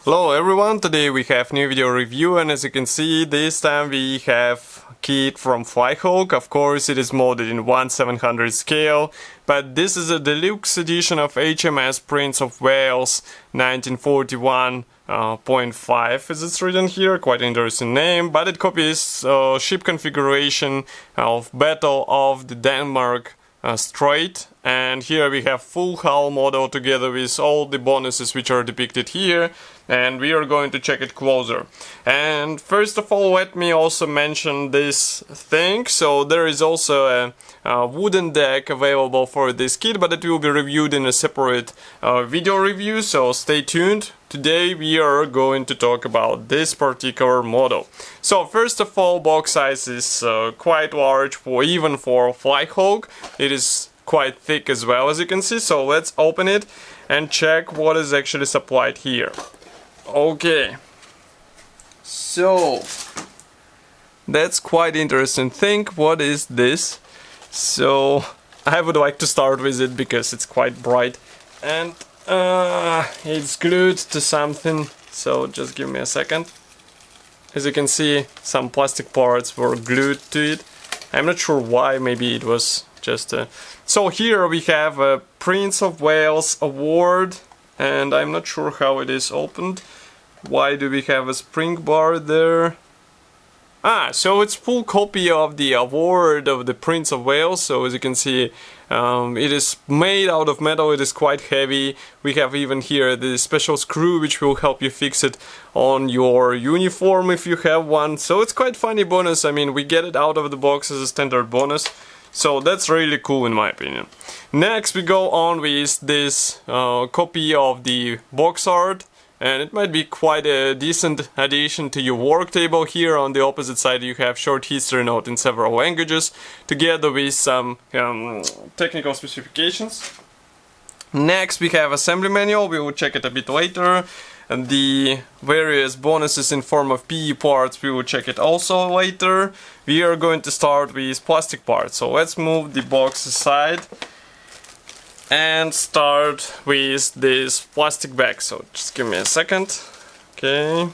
Hello everyone, today we have new video review, and as you can see this time we have kit from Flyhawk. Of course it is molded in 1/700 scale, but this is a deluxe edition of HMS Prince of Wales 1941.5 as it's written here, quite interesting name, but it copies ship configuration of Battle of the Denmark Strait, and here we have full hull model together with all the bonuses which are depicted here, and we are going to check it closer. And first of all, let me also mention this thing. So there is also a wooden deck available for this kit, but it will be reviewed in a separate video review, so stay tuned. Today we are going to talk about this particular model. So first of all, box size is quite large even for Flyhawk. It is quite thick as well, as you can see, so let's open it and check what is actually supplied here. Okay, so that's quite interesting thing. What is this? So I would like to start with it because it's quite bright and it's glued to something, so just give me a second. As you can see, some plastic parts were glued to it. I'm not sure why, maybe it was just a... So here we have a Prince of Wales award, and I'm not sure how it is opened. Why do we have a spring bar there? So it's full copy of the award of the Prince of Wales. So as you can see, it is made out of metal, it is quite heavy. We have even here the special screw which will help you fix it on your uniform if you have one. So it's quite funny bonus. I mean, we get it out of the box as a standard bonus. So that's really cool in my opinion. Next we go on with this copy of the box art. And it might be quite a decent addition to your work table. Here on the opposite side you have short history note in several languages, together with some technical specifications. Next we have assembly manual, we will check it a bit later. And the various bonuses in form of PE parts, we will check it also later. We are going to start with plastic parts, so let's move the box aside and start with this plastic bag. So just give me a second. Okay.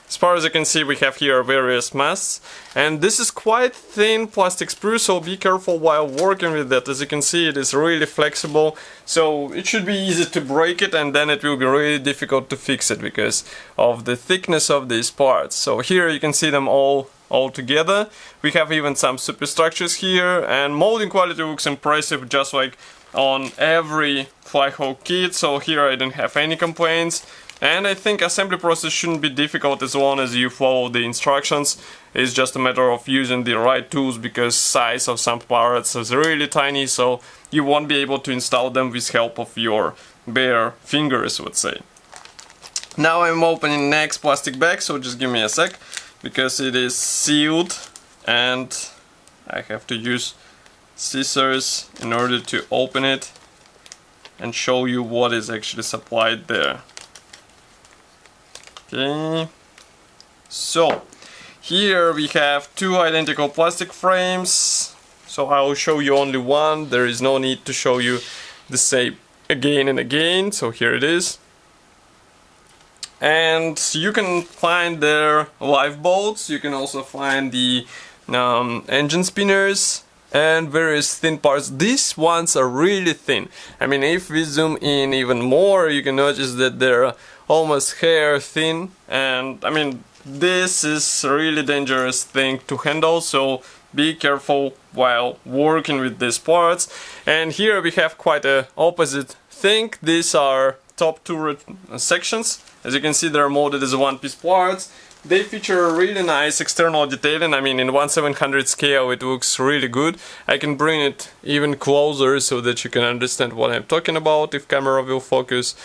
As far as you can see, we have here various masks, and this is quite thin plastic sprue, so be careful while working with that. As you can see, it is really flexible, so it should be easy to break it, and then it will be really difficult to fix it because of the thickness of these parts. So here you can see them all together. We have even some superstructures here, and molding quality looks impressive, just like on every Flyhawk kit. So here I don't have any complaints, and I think assembly process shouldn't be difficult as long as you follow the instructions. It's just a matter of using the right tools, because size of some parts is really tiny, so you won't be able to install them with help of your bare fingers, let's say. Now I'm opening next plastic bag, so just give me a sec, because it is sealed and I have to use scissors in order to open it and show you what is actually supplied there. Okay, so here we have two identical plastic frames, so I will show you only one. There is no need to show you the same again and again, so here it is. And you can find their live bolts, you can also find the engine spinners and various thin parts. These ones are really thin. I mean, if we zoom in even more, you can notice that they're almost hair thin, and I mean, this is a really dangerous thing to handle, so be careful while working with these parts. And here we have quite a opposite thing. These are top turret sections. As you can see, they're molded as one-piece parts. They feature really nice external detailing. I mean, in 1/700 scale it looks really good. I can bring it even closer so that you can understand what I'm talking about, if camera will focus.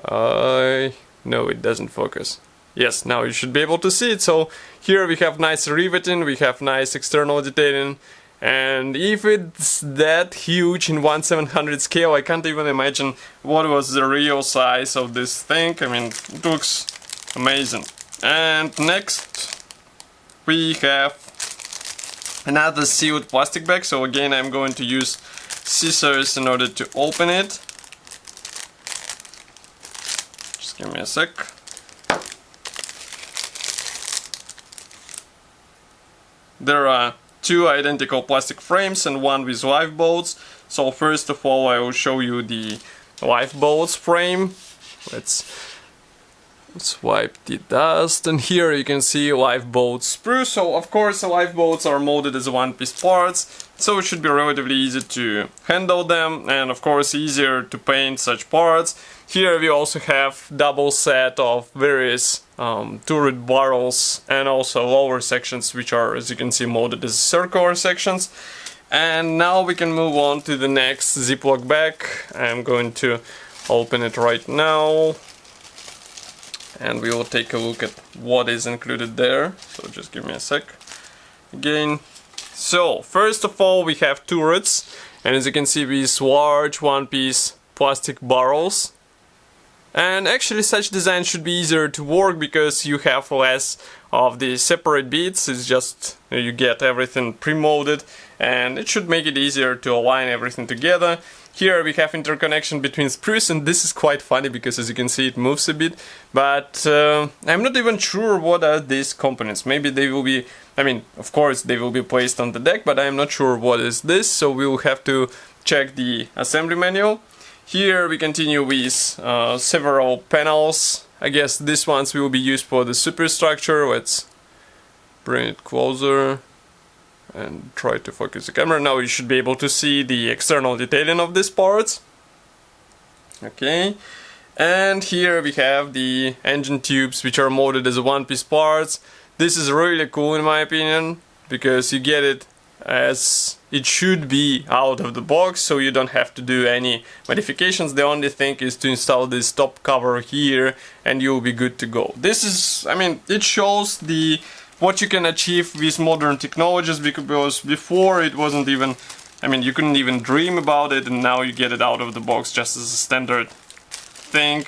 No, it doesn't focus. Yes, now you should be able to see it. So here we have nice riveting, we have nice external detailing, and if it's that huge in 1/700 scale, I can't even imagine what was the real size of this thing. I mean, it looks amazing. And next we have another sealed plastic bag, so again I'm going to use scissors in order to open it. Just give me a sec. There are two identical plastic frames and one with lifeboats. So first of all I will show you the lifeboats frame. Let's wipe the dust, and here you can see lifeboat sprue. So of course the lifeboats are molded as one-piece parts, so it should be relatively easy to handle them, and of course easier to paint such parts. Here we also have double set of various turret barrels and also lower sections, which are, as you can see, molded as circular sections. And now we can move on to the next Ziploc bag. I'm going to open it right now, and we will take a look at what is included there. So just give me a sec again. So first of all we have turrets, and as you can see, these large one-piece plastic barrels. And actually such design should be easier to work because you have less of the separate bits. It's just you get everything pre-molded, and it should make it easier to align everything together. Here we have interconnection between sprues, and this is quite funny because as you can see it moves a bit, but I'm not even sure what are these components. Maybe they will be, I mean, of course they will be placed on the deck, but I'm not sure what is this, so we will have to check the assembly manual. Here we continue with several panels. I guess these ones will be used for the superstructure. Let's bring it closer and try to focus the camera. Now you should be able to see the external detailing of these parts. Okay, and here we have the engine tubes, which are molded as one-piece parts. This is really cool in my opinion, because you get it as it should be out of the box, so you don't have to do any modifications. The only thing is to install this top cover here and you'll be good to go. This is, I mean, it shows the what you can achieve with modern technologies, because before it wasn't even, I mean, you couldn't even dream about it, and now you get it out of the box just as a standard thing.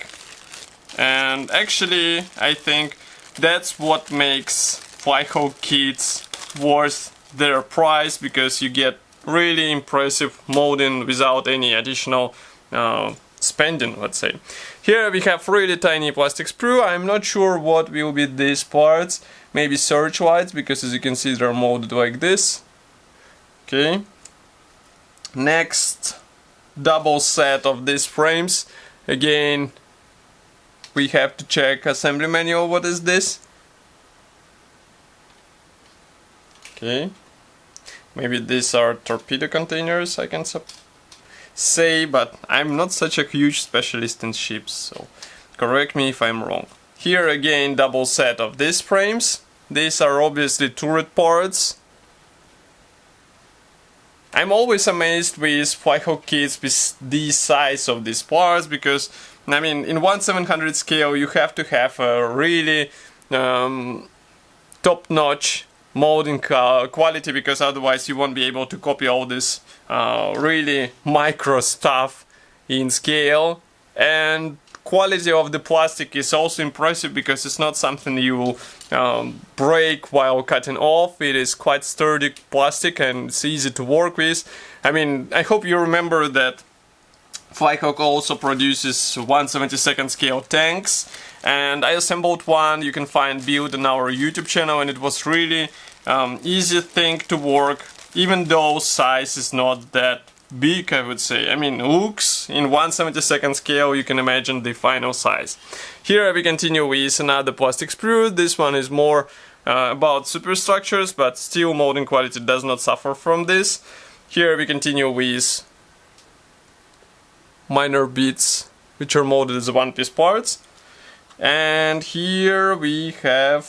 And actually I think that's what makes Flyhawk kits worth their price, because you get really impressive molding without any additional spending, let's say. Here we have really tiny plastic sprue. I'm not sure what will be these parts. Maybe searchlights, because as you can see they're molded like this. Okay. Next, double set of these frames. Again, we have to check assembly manual. What is this? Okay. Maybe these are torpedo containers, I can say, but I'm not such a huge specialist in ships, so correct me if I'm wrong. Here again, double set of these frames. These are obviously turret parts. I'm always amazed with Flyhawk kits with the size of these parts, because I mean, in 1/700 scale you have to have a really top-notch molding quality, because otherwise you won't be able to copy all this really micro stuff in scale. And quality of the plastic is also impressive, because it's not something you will break while cutting off. It is quite sturdy plastic and it's easy to work with. I mean, I hope you remember that Flyhawk also produces 1/72 scale tanks, and I assembled one. You can find build on our YouTube channel, and it was really easy thing to work, even though size is not that big, I would say. I mean, looks in 1/72 scale, you can imagine the final size. Here we continue with another plastic sprue. This one is more about superstructures, but still molding quality does not suffer from this. Here we continue with minor bits, which are molded as one-piece parts. And here we have,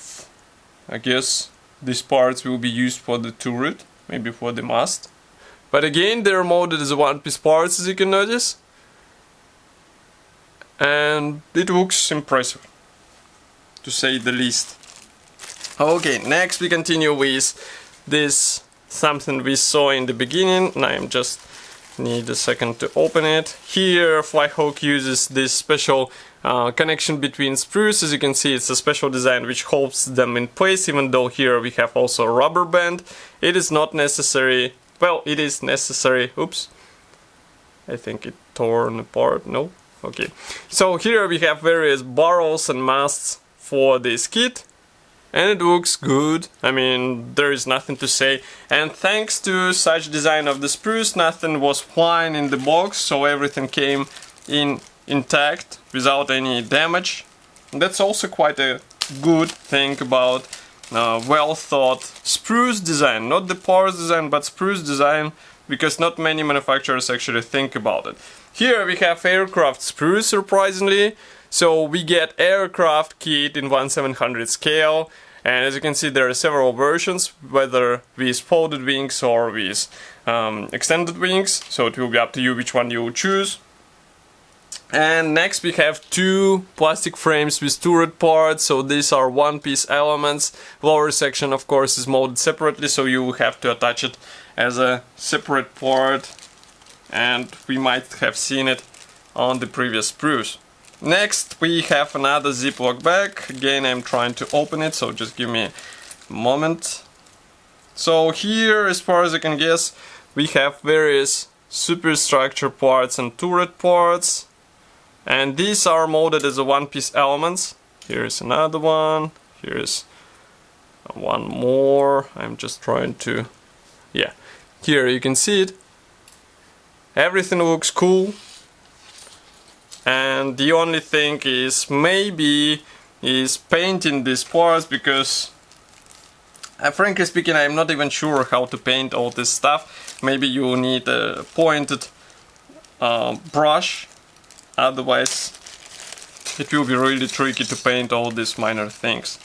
I guess, these parts will be used for the turret, maybe for the mast. But again, they're molded as one-piece parts, as you can notice. And it looks impressive, to say the least. Okay, next we continue with this, something we saw in the beginning, and I just need a second to open it. Here Flyhawk uses this special connection between sprues. As you can see, it's a special design which holds them in place, even though here we have also a rubber band. It is not necessary, well, it is necessary, oops, I think it torn apart, no, Okay, so here we have various barrels and masts for this kit, and it looks good. I mean, there is nothing to say, and thanks to such design of the spruce, nothing was flying in the box, so everything came in intact without any damage. And that's also quite a good thing about well thought spruce design, not the parts design but spruce design, because not many manufacturers actually think about it. Here we have aircraft spruce, surprisingly, so we get aircraft kit in 1/700 scale, and as you can see there are several versions, whether with folded wings or with extended wings, so it will be up to you which one you will choose. And next we have two plastic frames with turret parts, so these are one-piece elements. Lower section of course is molded separately, so you will have to attach it as a separate part, and we might have seen it on the previous spruce. Next we have another Ziploc bag. Again, I'm trying to open it, so just give me a moment. So here, as far as I can guess, we have various superstructure parts and turret parts, and these are molded as a one-piece elements. Here's another one, here's one more. I'm just trying to, yeah, here you can see it. Everything looks cool, and the only thing is maybe is painting these parts, because frankly speaking I'm not even sure how to paint all this stuff. Maybe you need a pointed brush, otherwise it will be really tricky to paint all these minor things.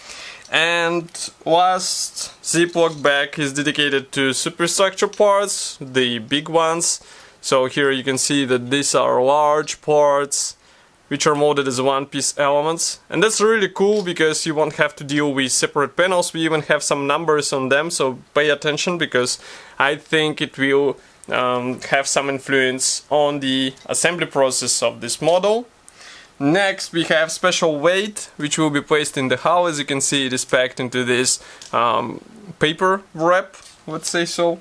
And last Ziploc bag is dedicated to superstructure parts, the big ones. So here you can see that these are large parts which are molded as one-piece elements, and that's really cool because you won't have to deal with separate panels. We even have some numbers on them, so pay attention, because I think it will have some influence on the assembly process of this model. Next we have special weight which will be placed in the hull. As you can see, it is packed into this paper wrap, let's say so.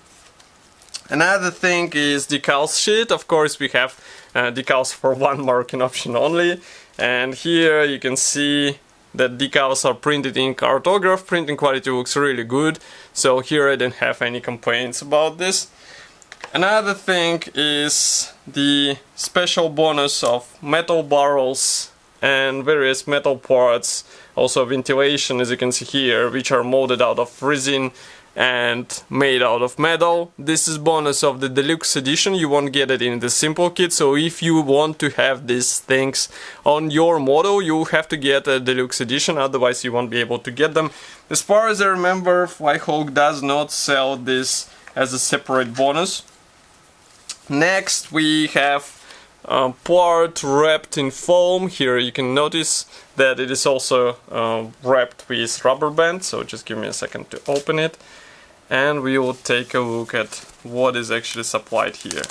Another thing is decals sheet. Of course we have decals for one marking option only, and here you can see that decals are printed in cartograph. Printing quality looks really good, so here I don't have any complaints about this. Another thing is the special bonus of metal barrels and various metal parts, also ventilation, as you can see here, which are molded out of resin and made out of metal. This is bonus of the deluxe edition. You won't get it in the simple kit, so if you want to have these things on your model, you have to get a deluxe edition, otherwise you won't be able to get them. As far as I remember, Flyhawk does not sell this as a separate bonus. Next we have a part wrapped in foam. Here you can notice that it is also wrapped with rubber band, so just give me a second to open it, and we will take a look at what is actually supplied here.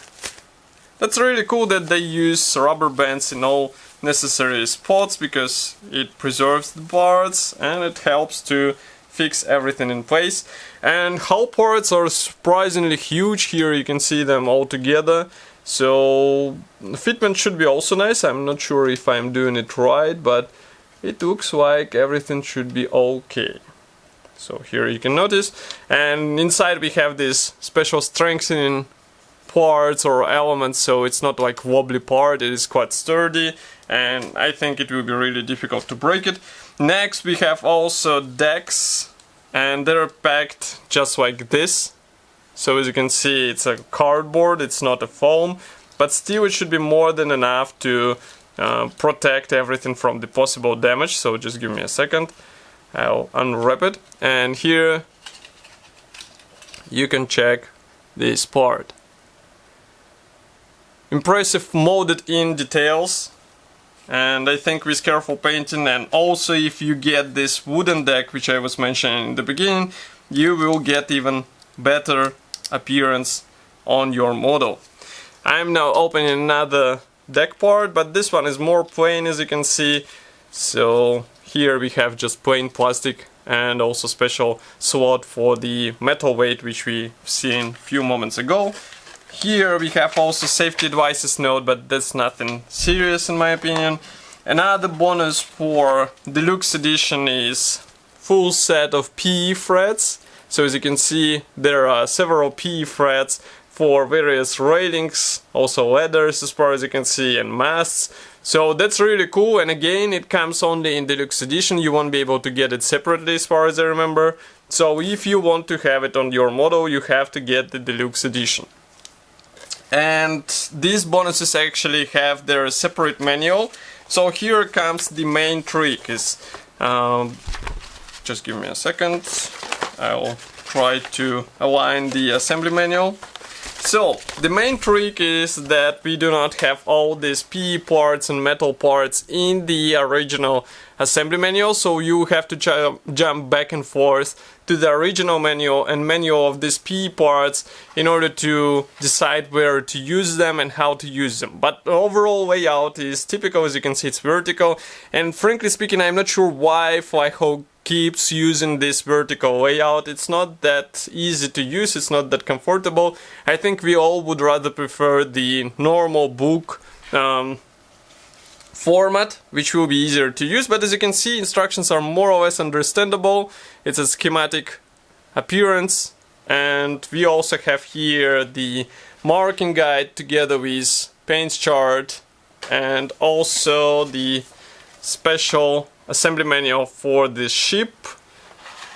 That's really cool that they use rubber bands in all necessary spots, because it preserves the parts and it helps to fix everything in place. And hull parts are surprisingly huge. Here you can see them all together, so the fitment should be also nice. I'm not sure if I'm doing it right, but it looks like everything should be okay. So here you can notice, and inside we have this special strengthening parts or elements, so it's not like wobbly part, it is quite sturdy, and I think it will be really difficult to break it. Next we have also decks, and they're packed just like this. So as you can see, it's a cardboard, it's not a foam, but still it should be more than enough to protect everything from the possible damage. So just give me a second, I'll unwrap it, and here you can check this part. Impressive molded in details, and I think with careful painting, and also if you get this wooden deck which I was mentioning in the beginning, you will get even better appearance on your model. I'm now opening another deck part, but this one is more plain, as you can see. So here we have just plain plastic and also special slot for the metal weight which we've seen a few moments ago. Here we have also safety advices note, but that's nothing serious in my opinion. Another bonus for Deluxe Edition is full set of PE threads. So as you can see, there are several PE threads for various railings, also ladders as far as you can see, and masts. So that's really cool, and again it comes only in Deluxe Edition. You won't be able to get it separately as far as I remember. So if you want to have it on your model, you have to get the Deluxe Edition. And these bonuses actually have their separate manual. So here comes the main trick. Just give me a second. I'll try to align the assembly manual. So the main trick is that we do not have all these PE parts and metal parts in the original assembly manual, so you have to jump back and forth to the original manual and manual of these PE parts in order to decide where to use them and how to use them. But the overall layout is typical. As you can see, it's vertical, and frankly speaking, I'm not sure why Flyhawk keeps using this vertical layout. It's not that easy to use, it's not that comfortable. I think we all would rather prefer the normal book format, which will be easier to use, but as you can see, instructions are more or less understandable. It's a schematic appearance, and we also have here the marking guide together with paints chart and also the special assembly manual for this ship.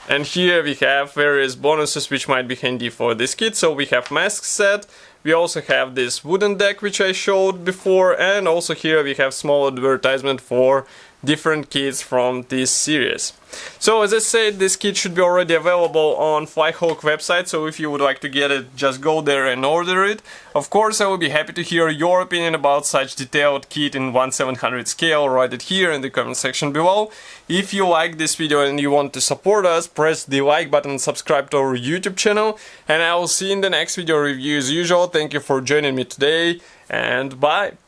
And here we have various bonuses which might be handy for this kit. So we have mask set, we also have this wooden deck which I showed before, and also here we have small advertisement for different kits from this series. So as I said, this kit should be already available on Flyhawk website, so if you would like to get it, just go there and order it. Of course, I will be happy to hear your opinion about such detailed kit in 1/700 scale. Write it here in the comment section below. If you like this video and you want to support us, press the like button and subscribe to our YouTube channel, and I will see you in the next video review as usual. Thank you for joining me today, and bye!